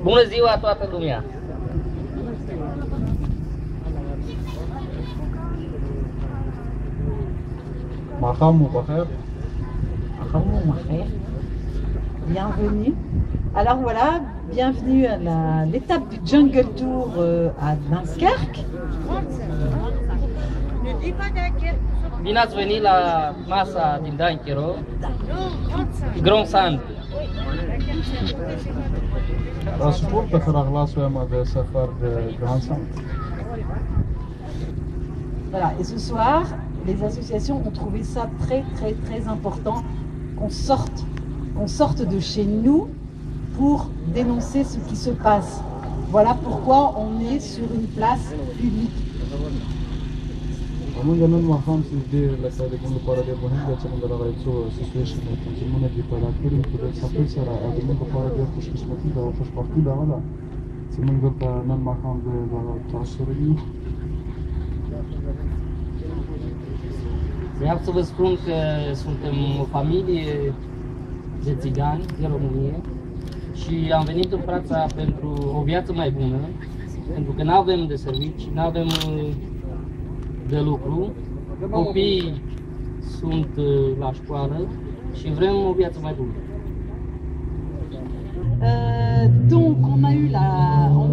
Bună ziua toată lumea! Bienvenue. Alors voilà, bienvenue à l'étape du Jungle Tour à Dunkerque. Bine ați venit la masa din Dunkerque, Grand Sand. Supportă Feraglasul ema de safar de Grand Sand. Voilà, et ce soir, les associations ont trouvé ça très important qu'on sorte de chez nous pour dénoncer ce qui se passe. Voilà pourquoi on est sur une place publique. Among the non-Maham is la care de bună pară de bună de ce mă la rețo situation de consumul de paracuri cu de sapesara a de bună pară de cușmătii de oș partii da ala. Se mângă pe non-Maham de la transferii. Vreau să vă spun că suntem o familie de țigani de România și am venit în Franța pentru o viață mai bună, pentru că nu avem de servicii, nu avem de lucru, copiii sunt la școală și vrem o viață mai bună. Donc on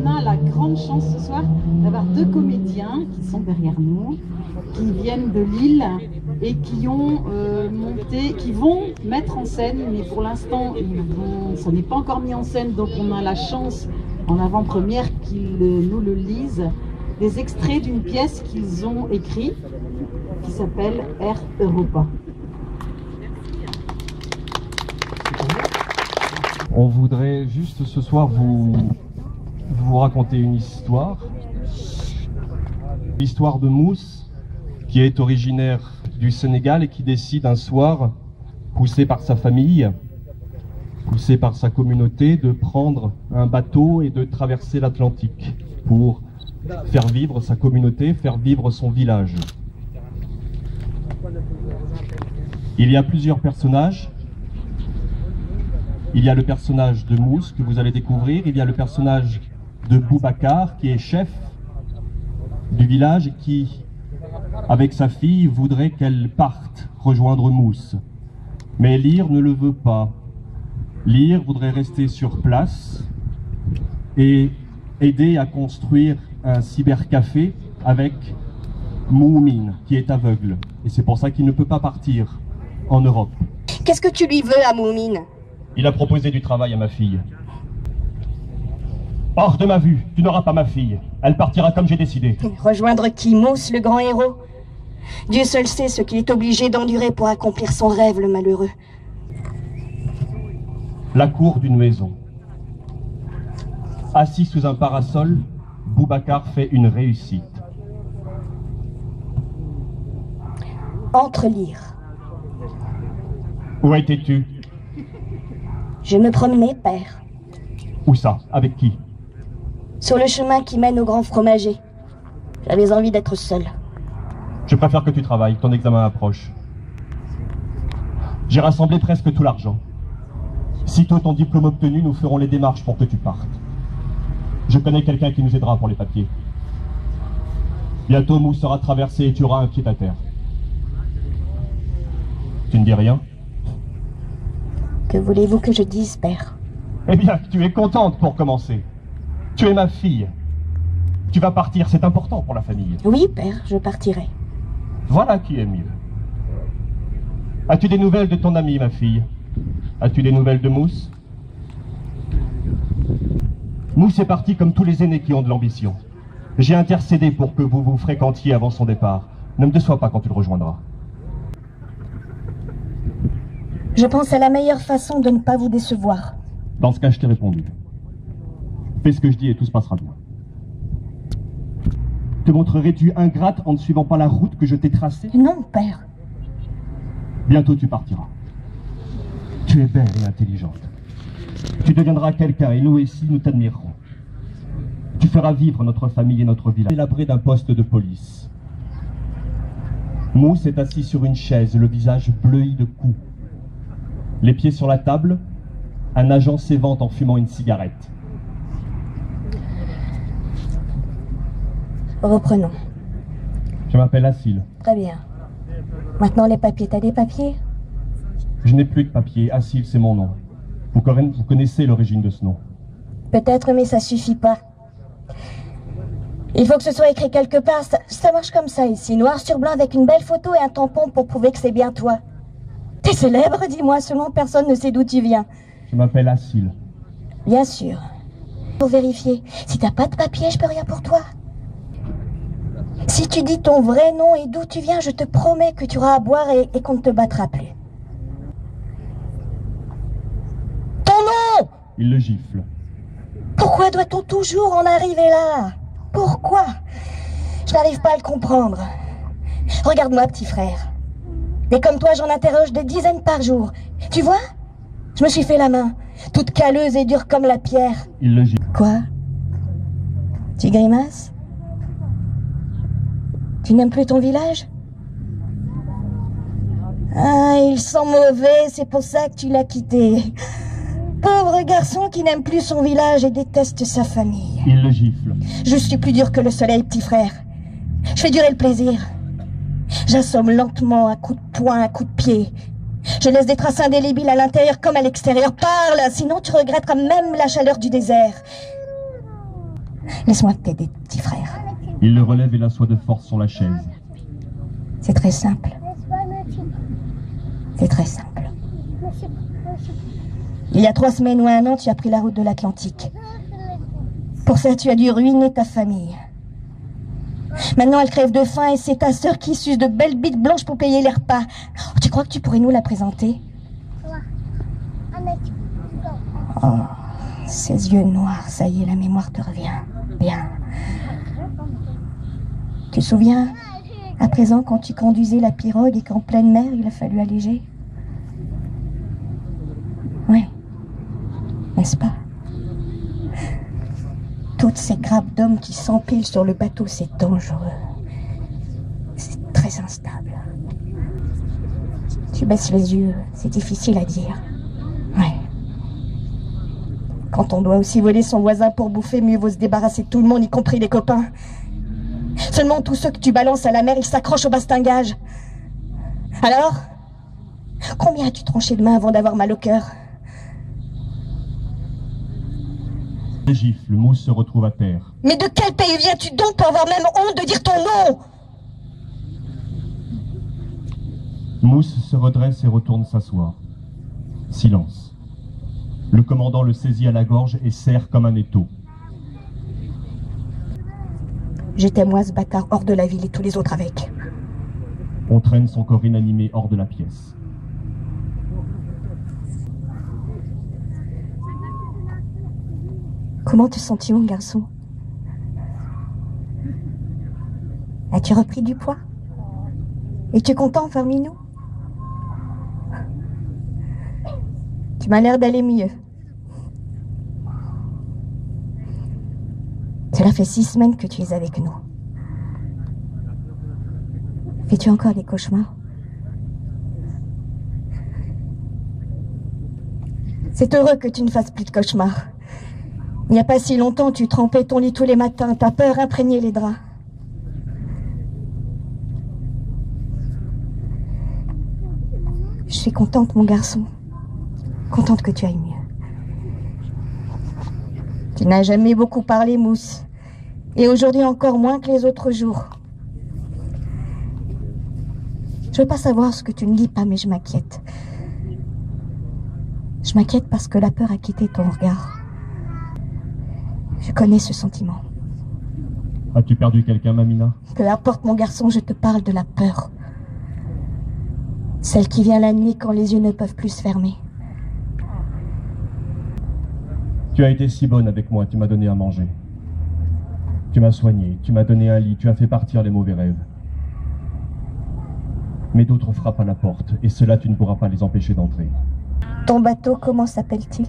a la grande chance ce soir d'avoir deux comédiens qui sont derrière nous, qui viennent de Lille et qui vont mettre en scène, mais pour l'instant ça n'est pas encore mis en scène, donc on a la chance en avant-première qu'ils nous le lisent, des extraits d'une pièce qu'ils ont écrite qui s'appelle Air Europa. On voudrait juste ce soir vous raconter une histoire. L'histoire de Mousse, qui est originaire du Sénégal et qui décide un soir, poussé par sa famille, poussé par sa communauté, de prendre un bateau et de traverser l'Atlantique pour faire vivre sa communauté, faire vivre son village. Il y a plusieurs personnages. Il y a le personnage de Mousse que vous allez découvrir, il y a le personnage de Boubacar qui est chef du village et qui, avec sa fille, voudrait qu'elle parte rejoindre Mousse. Mais Lyr ne le veut pas. Lyr voudrait rester sur place et aider à construire un cybercafé avec Moumine qui est aveugle. Et c'est pour ça qu'il ne peut pas partir en Europe. Qu'est-ce que tu lui veux à Moumine? Il a proposé du travail à ma fille. Hors de ma vue, tu n'auras pas ma fille. Elle partira comme j'ai décidé. Rejoindre qui? Mousse, le grand héros? Dieu seul sait ce qu'il est obligé d'endurer pour accomplir son rêve, le malheureux. La cour d'une maison. Assis sous un parasol, Boubacar fait une réussite. Entre Lyr. Où étais-tu? Je me promenais, père. Où ça? Avec qui? Sur le chemin qui mène au grand fromager. J'avais envie d'être seule. Je préfère que tu travailles, ton examen approche. J'ai rassemblé presque tout l'argent. Sitôt ton diplôme obtenu, nous ferons les démarches pour que tu partes. Je connais quelqu'un qui nous aidera pour les papiers. Bientôt, Mousse sera traversé et tu auras un pied à terre. Tu ne dis rien? Que voulez-vous que je dise, père? Eh bien, tu es contente pour commencer. Tu es ma fille. Tu vas partir, c'est important pour la famille. Oui, père, je partirai. Voilà qui est mieux. As-tu des nouvelles de ton ami, ma fille? As-tu des nouvelles de Mousse? Mousse est parti comme tous les aînés qui ont de l'ambition. J'ai intercédé pour que vous vous fréquentiez avant son départ. Ne me déçois pas quand tu le rejoindras. Je pense à la meilleure façon de ne pas vous décevoir. Dans ce cas, je t'ai répondu. Fais ce que je dis et tout se passera bien. Te montrerais-tu ingrate en ne suivant pas la route que je t'ai tracée? Non, père. Bientôt tu partiras. Tu es belle et intelligente. Tu deviendras quelqu'un et nous ici, nous t'admirerons. Tu feras vivre notre famille et notre village. Délabré d'un poste de police. Mousse est assis sur une chaise, le visage bleui de coups. Les pieds sur la table, un agent s'évente en fumant une cigarette. Reprenons. Je m'appelle Assil. Très bien. Maintenant les papiers, t'as des papiers? Je n'ai plus de papier. Assil, c'est mon nom. Vous connaissez l'origine de ce nom? Peut-être, mais ça suffit pas. Il faut que ce soit écrit quelque part. Ça marche comme ça ici, noir sur blanc avec une belle photo et un tampon pour prouver que c'est bien toi. T'es célèbre, dis-moi, seulement personne ne sait d'où tu viens. Je m'appelle Assil. Bien sûr. Pour vérifier. Si t'as pas de papier, je peux rien pour toi. Si tu dis ton vrai nom et d'où tu viens, je te promets que tu auras à boire et qu'on ne te battra plus. Ton nom! Il le gifle. Pourquoi doit-on toujours en arriver là? Pourquoi? Je n'arrive pas à le comprendre. Regarde-moi, petit frère. Et comme toi, j'en interroge des dizaines par jour. Tu vois? Je me suis fait la main, toute calleuse et dure comme la pierre. Il le gifle. Quoi? Tu grimaces? Tu n'aimes plus ton village? Ah, il sent mauvais, c'est pour ça que tu l'as quitté. Pauvre garçon qui n'aime plus son village et déteste sa famille. Il le gifle. Je suis plus dur que le soleil, petit frère. Je fais durer le plaisir. J'assomme lentement à coups de poing, à coups de pied. Je laisse des traces indélébiles à l'intérieur comme à l'extérieur. Parle, sinon tu regretteras même la chaleur du désert. Laisse-moi t'aider, petit frère. Il le relève et l'assoit de force sur la chaise. C'est très simple. C'est très simple. Il y a 3 semaines ou 1 an, tu as pris la route de l'Atlantique. Pour ça, tu as dû ruiner ta famille. Maintenant, elle crève de faim et c'est ta sœur qui suce de belles bites blanches pour payer les repas. Oh, tu crois que tu pourrais nous la présenter? Oh, ses yeux noirs, ça y est, la mémoire te revient. Bien. Tu te souviens, à présent, quand tu conduisais la pirogue et qu'en pleine mer, il a fallu alléger? Oui. N'est-ce pas? Toutes ces grappes d'hommes qui s'empilent sur le bateau, c'est dangereux. C'est très instable. Tu baisses les yeux, c'est difficile à dire. Ouais. Quand on doit aussi voler son voisin pour bouffer, mieux vaut se débarrasser de tout le monde, y compris les copains. Seulement tous ceux que tu balances à la mer, ils s'accrochent au bastingage. Alors? Combien as-tu tranché de main avant d'avoir mal au cœur? Il gifle, Mousse se retrouve à terre. Mais de quel pays viens-tu donc pour avoir même honte de dire ton nom? Mousse se redresse et retourne s'asseoir. Silence. Le commandant le saisit à la gorge et serre comme un étau. J'étais moi ce bâtard hors de la ville et tous les autres avec. On traîne son corps inanimé hors de la pièce. Comment te sens-tu, mon garçon? As-tu repris du poids? Es-tu content parmi nous? Tu m'as l'air d'aller mieux. Cela fait 6 semaines que tu es avec nous. Fais-tu encore des cauchemars? C'est heureux que tu ne fasses plus de cauchemars. Il n'y a pas si longtemps, tu trempais ton lit tous les matins, ta peur imprégnait les draps. Je suis contente, mon garçon. Contente que tu ailles mieux. Tu n'as jamais beaucoup parlé, Mousse. Et aujourd'hui encore moins que les autres jours. Je veux pas savoir ce que tu ne dis pas, mais je m'inquiète. Je m'inquiète parce que la peur a quitté ton regard. Je connais ce sentiment. As-tu perdu quelqu'un, Mamina? Peu importe, mon garçon, je te parle de la peur. Celle qui vient la nuit quand les yeux ne peuvent plus se fermer. Tu as été si bonne avec moi, tu m'as donné à manger. Tu m'as soigné, tu m'as donné un lit, tu as fait partir les mauvais rêves. Mais d'autres frappent à la porte, et cela tu ne pourras pas les empêcher d'entrer. Ton bateau, comment s'appelle-t-il?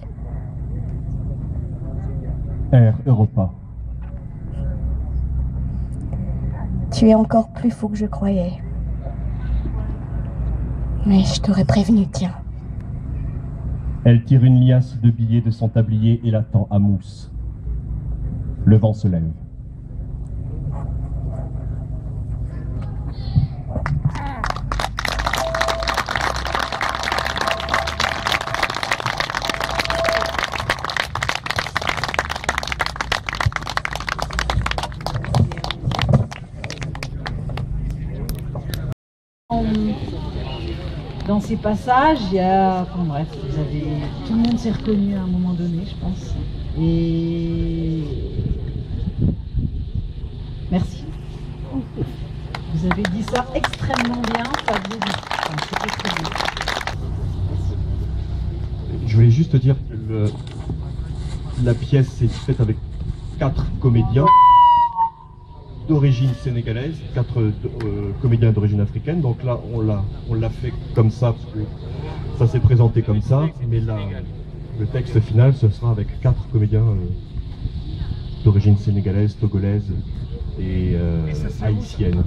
Air Europa. Tu es encore plus fou que je croyais. Mais je t'aurais prévenu, tiens. Elle tire une liasse de billets de son tablier et l'attend à mousse. Le vent se lève. Dans ces passages, il y a, enfin bref, tout le monde s'est reconnu à un moment donné, je pense. Et merci. Vous avez dit ça extrêmement bien, Fabio. Enfin, c'était très bien. Je voulais juste dire que la pièce est faite avec 4 comédiens d'origine sénégalaise, 4 comédiens d'origine africaine. Donc là, on l'a fait comme ça, parce que ça s'est présenté comme ça. Mais là, le texte final, ce sera avec 4 comédiens d'origine sénégalaise, togolaise et haïtienne.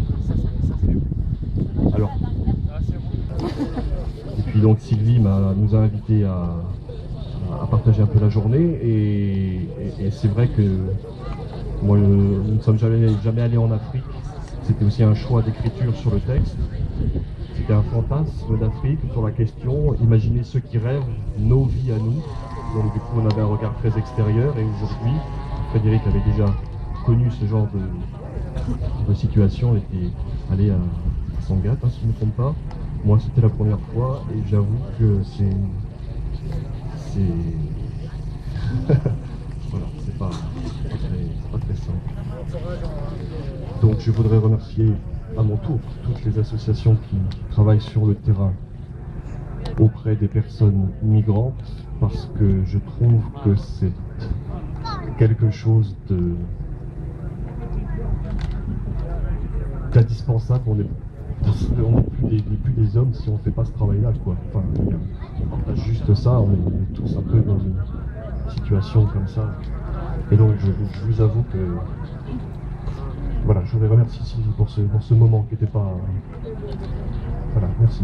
Alors, et puis donc Sylvie nous a invités à partager un peu la journée, et c'est vrai que moi, nous ne sommes jamais allés en Afrique. C'était aussi un choix d'écriture sur le texte. C'était un fantasme d'Afrique sur la question, imaginer ceux qui rêvent, nos vies à nous. Donc du coup, on avait un regard très extérieur, et aujourd'hui, Frédéric avait déjà connu ce genre de situation. Il était allé à Sangatte, si je ne me trompe pas. Moi, c'était la première fois, et j'avoue que c'est voilà, c'est pas très simple. Donc je voudrais remercier à mon tour toutes les associations qui travaillent sur le terrain auprès des personnes migrantes, parce que je trouve que c'est quelque chose d'indispensable. On n'est plus des hommes si on ne fait pas ce travail-là, quoi. Enfin, on partage juste ça, on est tous un peu dans une situation comme ça. Et donc je vous avoue que voilà, je voudrais remercier Sylvie pour ce moment qui n'était pas... Voilà, merci.